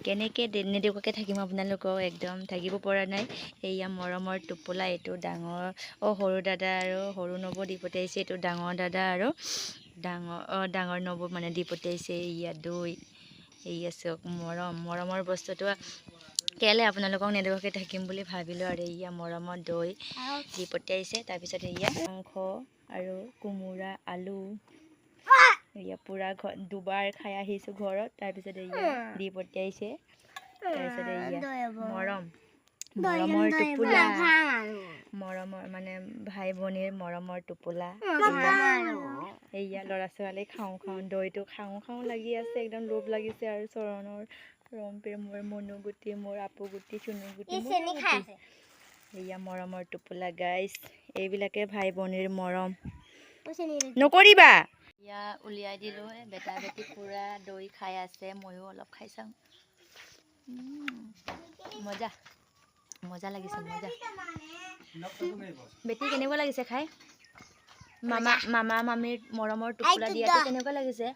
কেনেকৈ নেদেখুৱাকৈ থাকিম আপোনালোকক একদম থাকিব পৰা নাই। এয়া মৰমৰ টোপোলা, এইটো ডাঙৰ সৰু দাদা আৰু সৰু নবৌ দি পঠিয়াইছে। এইটো ডাঙৰ দাদা আৰু ডাঙৰ নবৌ মানে দি পঠিয়াইছে। এয়া দৈ, এয়া চক মৰমৰ বস্তুটো কেলে আপোনালোকক নেদেখুৱাকৈ থাকিম বুলি ভাবিলোঁ আৰু এয়া মৰমৰ দৈ দি পঠিয়াইছে। তাৰপিছত এয়া মাংস আৰু কোমোৰা, আলু, এয়া পূৰা দুবাৰ খাই আহিছোঁ ঘৰত। তাৰপিছত এয়া দি পঠিয়াইছে। তাৰপিছত এয়া মৰমৰ টোপোলা, মৰমৰ মানে ভাই ভনীৰ মৰমৰ টোপোলা। এয়া ল'ৰা ছোৱালী খাওঁ দৈটো খাওঁ লাগি আছে, একদম লোভ লাগিছে আৰু চৰণৰ ৰম্পে মোৰ মনুগুটি, মোৰ আপুগুটি, চুনুগুটি, এয়া মৰমৰ টোপোলা গাইছ। এইবিলাকে ভাই ভনীৰ মৰম নকৰিবা। এয়া উলিয়াই দিলোঁ, বেটা বেটি পূৰা দৈ খাই আছে। ময়ো অলপ খাই চাওঁ। মজা লাগিছে, মজা। বেটি কেনেকুৱা লাগিছে খাই? মামা মামীৰ মৰমৰ টোপোলা দিয়াটো কেনেকুৱা লাগিছে?